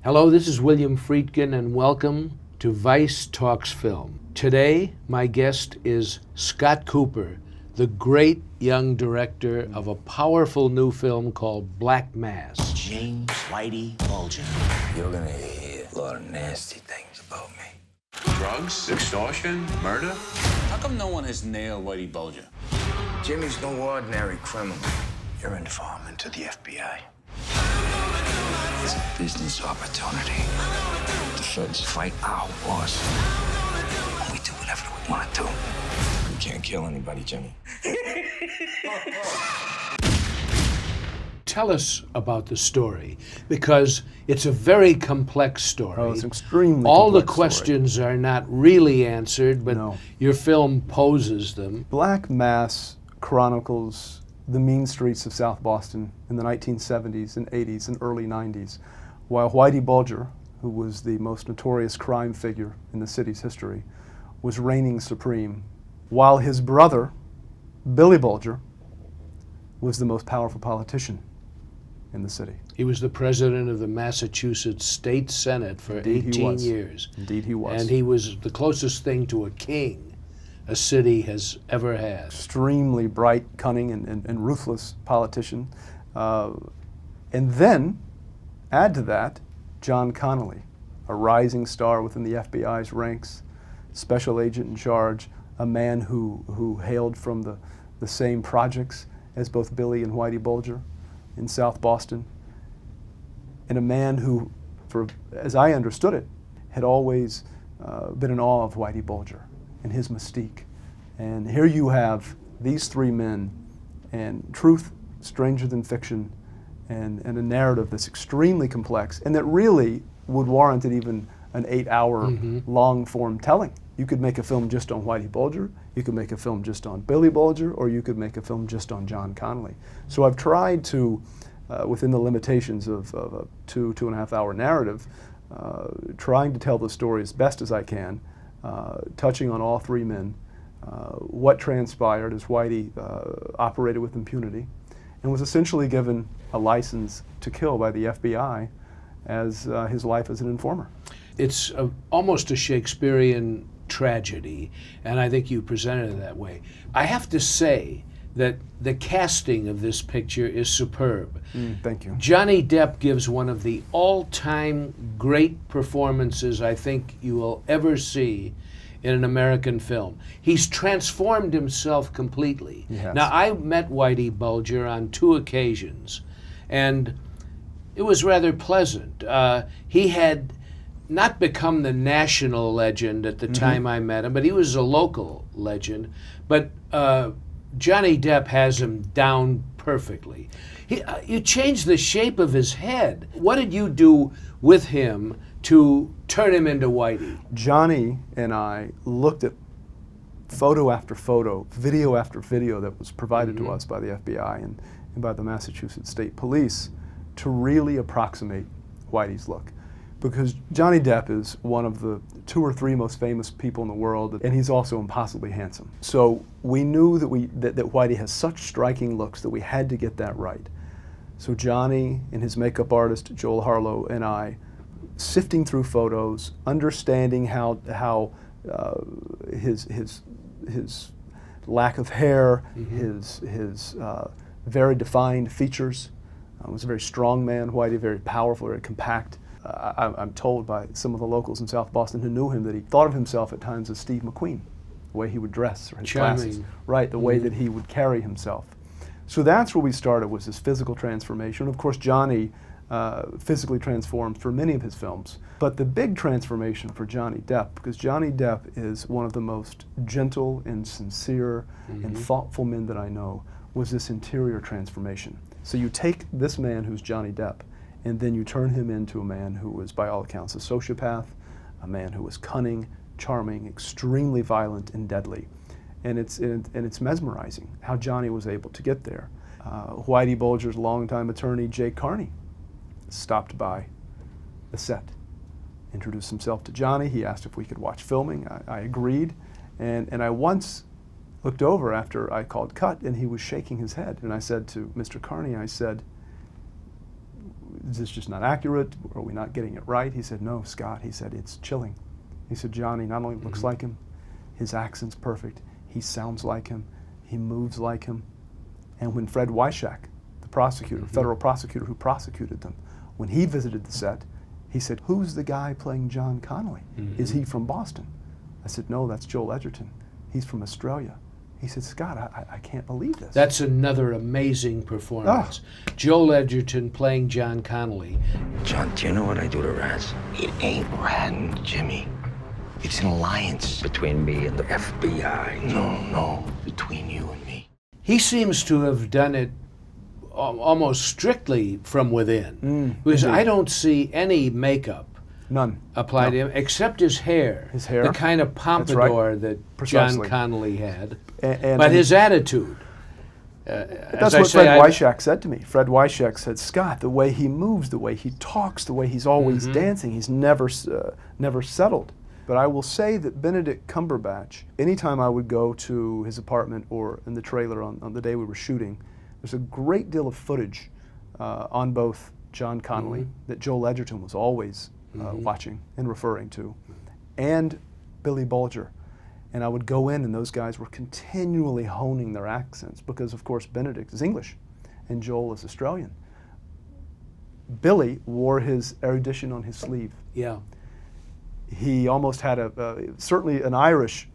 Hello, this is William Friedkin, and welcome to Vice Talks Film. Today, my guest is Scott Cooper, the great young director of a powerful new film called Black Mass. James Whitey Bulger. You're gonna hear a lot of nasty things about me. Drugs, extortion, murder. How come no one has nailed Whitey Bulger? Jimmy's no ordinary criminal. You're an informant to the FBI. It's a business opportunity. The feds fight our wars. We do whatever we want to do. We can't kill anybody, Jimmy. Tell us about the story, because it's a very complex story. Oh, it's extremely All the complex questions are not really answered, but No. your film poses them. Black Mass chronicles the mean streets of South Boston in the 1970s and 80s and early 90s, while Whitey Bulger, who was the most notorious crime figure in the city's history, was reigning supreme, while his brother, Billy Bulger, was the most powerful politician in the city. He was the president of the Massachusetts State Senate for Indeed he 18 was. years. Indeed he was. And he was the closest thing to a king a city has ever had. Extremely bright, cunning, and ruthless politician. And then, add to that, John Connolly, a rising star within the FBI's ranks, special agent in charge, a man who hailed from the same projects as both Billy and Whitey Bulger in South Boston, and a man who, as I understood it, had always been in awe of Whitey Bulger and his mystique. And here you have these three men, and truth stranger than fiction, and a narrative that's extremely complex, and that really would warrant it even an 8-hour long-form telling. You could make a film just on Whitey Bulger, you could make a film just on Billy Bulger, or you could make a film just on John Connolly. So I've tried to, within the limitations of a 2.5 hour narrative, trying to tell the story as best as I can, touching on all three men, what transpired as Whitey operated with impunity, and was essentially given a license to kill by the FBI as his life as an informer. It's almost a Shakespearean tragedy, and I think you presented it that way. I have to say that the casting of this picture is superb. Thank you. Johnny Depp gives one of the all-time great performances I think you will ever see in an American film. He's transformed himself completely. He has. Now, I met Whitey Bulger on 2 occasions, and it was rather pleasant. He had not become the national legend at the time I met him, but he was a local legend. But Johnny Depp has him down perfectly. You changed the shape of his head. What did you do with him to turn him into Whitey? Johnny and I looked at photo after photo, video after video that was provided to us by the FBI and by the Massachusetts State Police to really approximate Whitey's look. Because Johnny Depp is one of the 2 or 3 most famous people in the world, and he's also impossibly handsome. So we knew that Whitey has such striking looks that we had to get that right. So Johnny and his makeup artist, Joel Harlow, and I, sifting through photos, understanding how his lack of hair, his very defined features. Was a very strong man, Whitey, very powerful, very compact. I'm told by some of the locals in South Boston who knew him that he thought of himself at times as Steve McQueen, the way he would dress, or his glasses, right, the way that he would carry himself. So that's where we started, was this physical transformation. Of course, Johnny physically transformed for many of his films, but the big transformation for Johnny Depp, because Johnny Depp is one of the most gentle and sincere and thoughtful men that I know, was this interior transformation. So you take this man who's Johnny Depp, and then you turn him into a man who was, by all accounts, a sociopath, a man who was cunning, charming, extremely violent, and deadly. And it's mesmerizing how Johnny was able to get there. Whitey Bulger's longtime attorney, Jake Carney, stopped by the set, introduced himself to Johnny. He asked if we could watch filming. I agreed, and I once looked over after I called cut, and he was shaking his head. And I said to Mr. Carney, I said, is this just not accurate? Are we not getting it right? He said, no, Scott. He said, it's chilling. He said, Johnny not only looks like him, his accent's perfect, he sounds like him, he moves like him. And when Fred Weishak, the prosecutor, federal prosecutor who prosecuted them, when he visited the set, he said, who's the guy playing John Connolly? Is he from Boston? I said, no, that's Joel Edgerton. He's from Australia. He said, Scott, I can't believe this. That's another amazing performance. Joel Edgerton playing John Connolly. John, do you know what I do to rats? It ain't ratting, Jimmy. It's an alliance between me and the FBI. No, between you and me. He seems to have done it almost strictly from within. Because I don't see any makeup None applied to him, except his hair. His hair. The kind of pompadour that Precisely. John Connolly had. And his attitude. That's what Fred Weishak said to me. Fred Weishak said, Scott, the way he moves, the way he talks, the way he's always dancing, he's never settled. But I will say that Benedict Cumberbatch, anytime I would go to his apartment or in the trailer on the day we were shooting, there's a great deal of footage on both John Connolly that Joel Edgerton was always watching and referring to, and Billy Bulger. And I would go in and those guys were continually honing their accents because, of course, Benedict is English and Joel is Australian. Billy wore his erudition on his sleeve. Yeah. He almost had certainly an Irish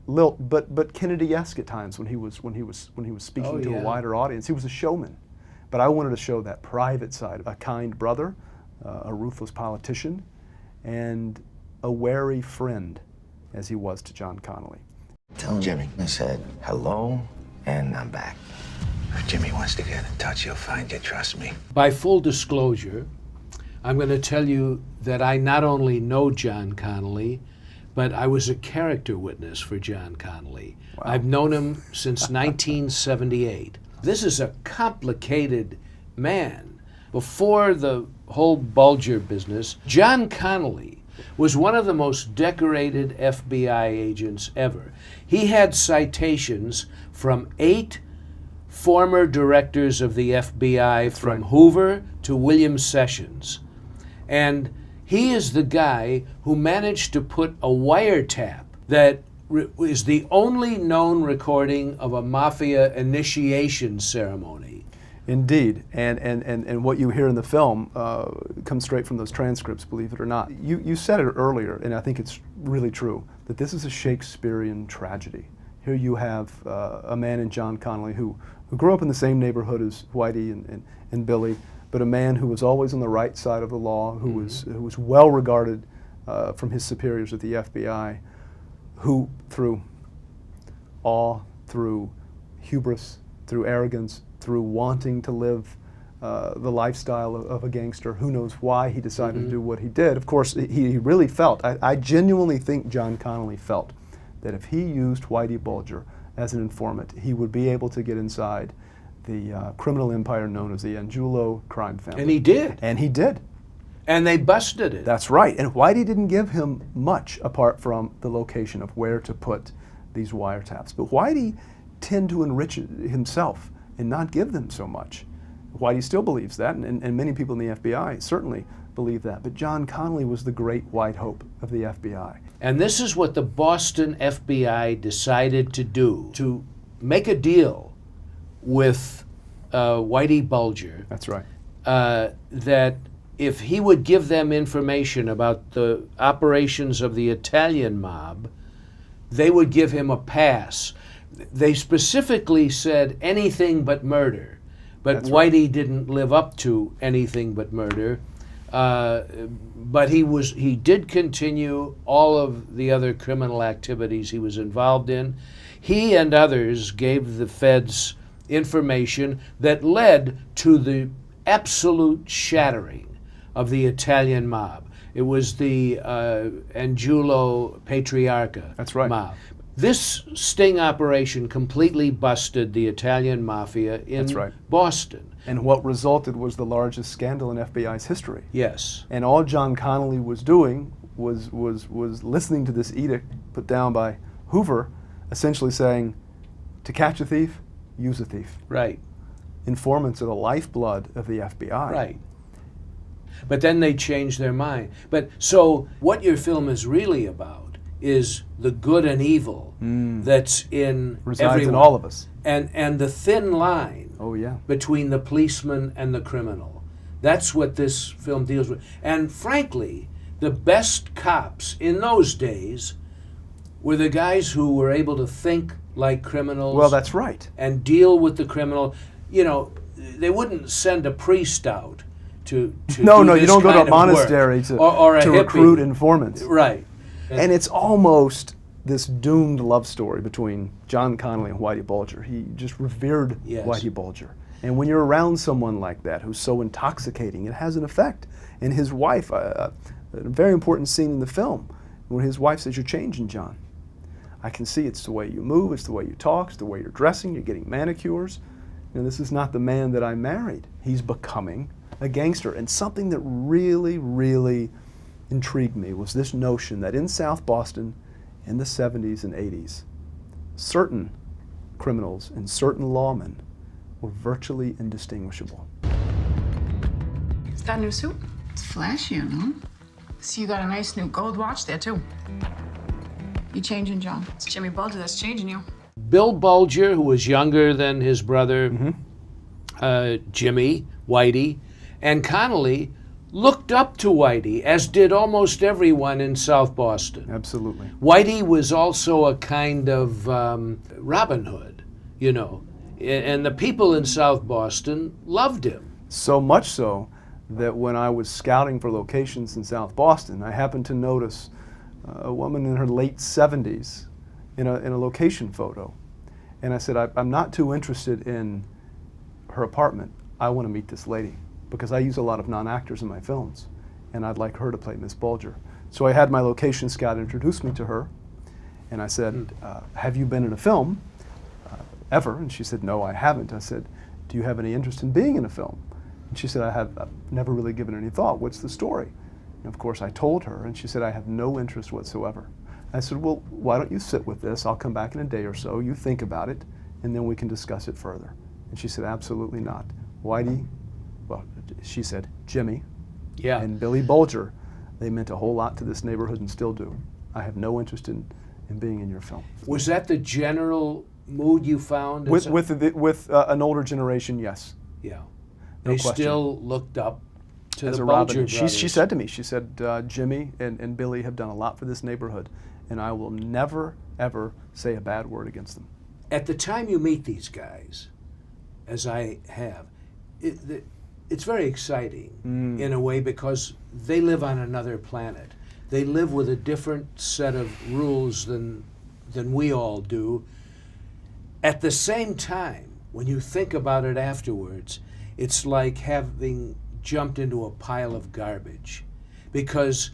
lilt, but Kennedy-esque at times when he was speaking to a wider audience. He was a showman, but I wanted to show that private side: a kind brother, a ruthless politician, and a wary friend, as he was to John Connolly. Tell Jimmy I said hello, and I'm back. If Jimmy wants to get in touch, he'll find you. Trust me. By full disclosure, I'm going to tell you that I not only know John Connolly, but I was a character witness for John Connolly. Wow. I've known him since 1978. This is a complicated man. Before the whole Bulger business, John Connolly was one of the most decorated FBI agents ever. He had citations from 8 former directors of the FBI, from Hoover to William Sessions. And he is the guy who managed to put a wiretap that is the only known recording of a Mafia initiation ceremony. Indeed, and what you hear in the film comes straight from those transcripts, believe it or not. You said it earlier, and I think it's really true, that this is a Shakespearean tragedy. Here you have a man in John Connolly who grew up in the same neighborhood as Whitey and Billy, but a man who was always on the right side of the law, who was well regarded from his superiors at the FBI, who through awe, through hubris, through arrogance, through wanting to live the lifestyle of a gangster, who knows why he decided to do what he did. Of course, he really felt, I genuinely think John Connolly felt that if he used Whitey Bulger as an informant, he would be able to get inside the criminal empire known as the Angulo crime family. And he did. And he did. And they busted it. That's right. And Whitey didn't give him much apart from the location of where to put these wiretaps. But Whitey tended to enrich himself and not give them so much. Whitey still believes that, and many people in the FBI certainly believe that. But John Connolly was the great white hope of the FBI. And this is what the Boston FBI decided to do, to make a deal with Whitey Bulger. That's right. That if he would give them information about the operations of the Italian mob, they would give him a pass. They specifically said anything but murder, but That's Whitey right. didn't live up to anything but murder. But he did continue all of the other criminal activities he was involved in. He and others gave the feds information that led to the absolute shattering of the Italian mob. It was the Angulo Patriarca That's right. mob. This sting operation completely busted the Italian Mafia in That's right. Boston. And what resulted was the largest scandal in FBI's history. Yes. And all John Connolly was doing was listening to this edict put down by Hoover, essentially saying, to catch a thief, use a thief. Right. Informants are the lifeblood of the FBI. Right. But then they change their mind. But so what your film is really about is the good and evil that's in Resides everyone. in all of us. And the thin line Oh, yeah. between the policeman and the criminal. That's what this film deals with. And frankly, the best cops in those days were the guys who were able to think like criminals. Well, that's right. And deal with the criminal. You know, they wouldn't send a priest out to No, do no, this you don't go to a kind of work. monastery to, or a to hippie. recruit informants. Right. And it's almost this doomed love story between John Connolly and Whitey Bulger. He just revered Yes. Whitey Bulger. And when you're around someone like that who's so intoxicating, it has an effect. And his wife, a very important scene in the film, when his wife says, "You're changing, John. I can see it's the way you move, it's the way you talk, it's the way you're dressing, you're getting manicures. And this is not the man that I married. He's becoming a gangster." And something that really, really intrigued me was this notion that in South Boston in the 70s and 80s, certain criminals and certain lawmen were virtually indistinguishable. Is that a new suit? It's flashy, you know. See, you got a nice new gold watch there, too. You changing, John? It's Jimmy Bulger that's changing you. Bill Bulger, who was younger than his brother Jimmy, Whitey, and Connolly, looked up to Whitey, as did almost everyone in South Boston. Absolutely. Whitey was also a kind of Robin Hood, you know, and the people in South Boston loved him. So much so that when I was scouting for locations in South Boston, I happened to notice a woman in her late 70s in a location photo. And I said, I'm not too interested in her apartment. I want to meet this lady, because I use a lot of non-actors in my films, and I'd like her to play Miss Bulger. So I had my location scout introduce me to her, and I said, have you been in a film ever? And she said, no, I haven't. I said, do you have any interest in being in a film? And she said, I've never really given any thought. What's the story? And of course, I told her, and she said, I have no interest whatsoever. I said, well, why don't you sit with this? I'll come back in a day or so. You think about it, and then we can discuss it further. And she said, absolutely not. Whitey, well, she said, Jimmy, and Billy Bulger, they meant a whole lot to this neighborhood and still do. I have no interest in being in your film. Was that the general mood you found? With an older generation, yes. Yeah. No They question. still looked up to As the a Bulger Robin, brothers. she said to me, she said, Jimmy and Billy have done a lot for this neighborhood, and I will never, ever say a bad word against them. At the time you meet these guys, as I have, it's very exciting in a way, because they live on another planet. They live with a different set of rules than we all do. At the same time, when you think about it afterwards, it's like having jumped into a pile of garbage, because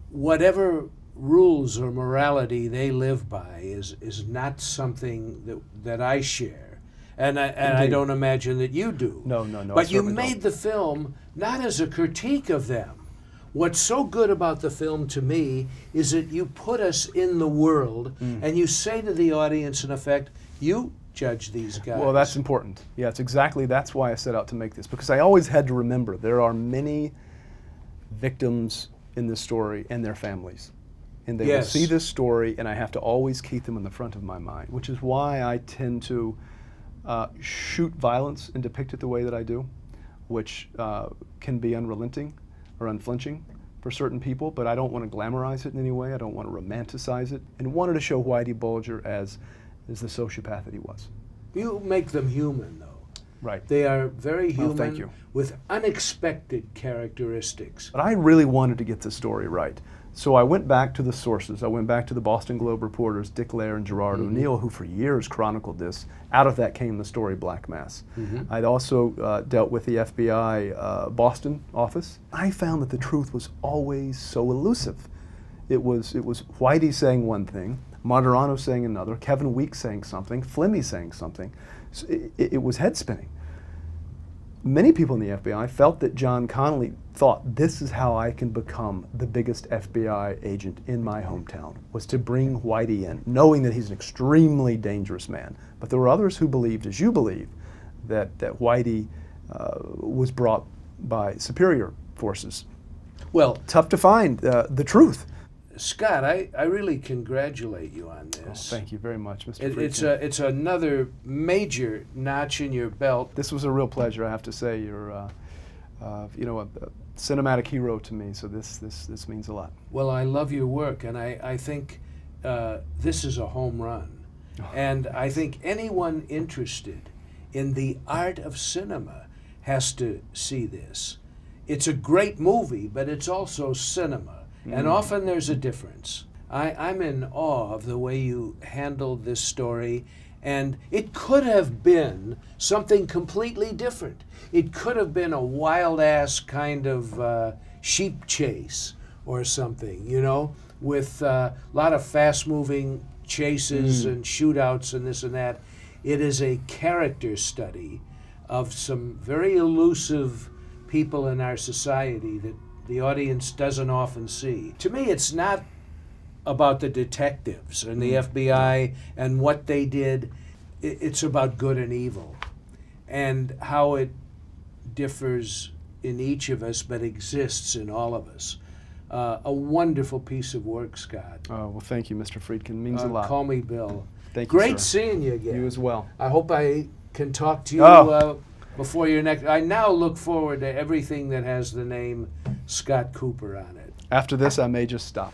whatever rules or morality they live by is not something that I share, and I don't imagine that you do. No. But you made the film not as a critique of them. What's so good about the film to me is that you put us in the world, and you say to the audience, in effect, you judge these guys. Well, that's important. Yeah, that's why I set out to make this, because I always had to remember there are many victims in this story and their families. And they will see this story, and I have to always keep them in the front of my mind, which is why I tend to shoot violence and depict it the way that I do, which can be unrelenting or unflinching for certain people, but I don't want to glamorize it in any way. I don't want to romanticize it, and wanted to show Whitey Bulger as the sociopath that he was. You make them human, though. Right. They are very human, thank you. with unexpected characteristics. But I really wanted to get the story right. So I went back to the sources. I went back to the Boston Globe reporters, Dick Lair and Gerard O'Neill, who for years chronicled this. Out of that came the story Black Mass. I'd also dealt with the FBI Boston office. I found that the truth was always so elusive. It was Whitey saying one thing, Martirano saying another, Kevin Weeks saying something, Flemmy saying something. So it was head spinning. Many people in the FBI felt that John Connolly thought, this is how I can become the biggest FBI agent in my hometown, was to bring Whitey in, knowing that he's an extremely dangerous man. But there were others who believed, as you believe, that Whitey was brought by superior forces. Well, Tough to find the truth. Scott, I really congratulate you on Oh, this. thank you very much, Mr. Friedkin. It's another major notch in your belt. This was a real pleasure, I have to say. You're, a cinematic hero to me, so this means a lot. Well, I love your work, and I think this is a home run. And I think anyone interested in the art of cinema has to see this. It's a great movie, but it's also cinema, and often there's a difference. I'm in awe of the way you handled this story, and it could have been something completely different. It could have been a wild-ass kind of sheep chase or something, you know, with a lot of fast-moving chases and shootouts and this and that. It is a character study of some very elusive people in our society that the audience doesn't often see. To me, it's not about the detectives and the FBI and what they did. It's about good and evil and how it differs in each of us but exists in all of us. A wonderful piece of work, Scott. Oh, well, thank you, Mr. Friedkin. It means a lot. Call me Bill. Thank you, Great sir. seeing you again. You as well. I hope I can talk to you before your next. I now look forward to everything that has the name Scott Cooper on it. After this, I may just stop.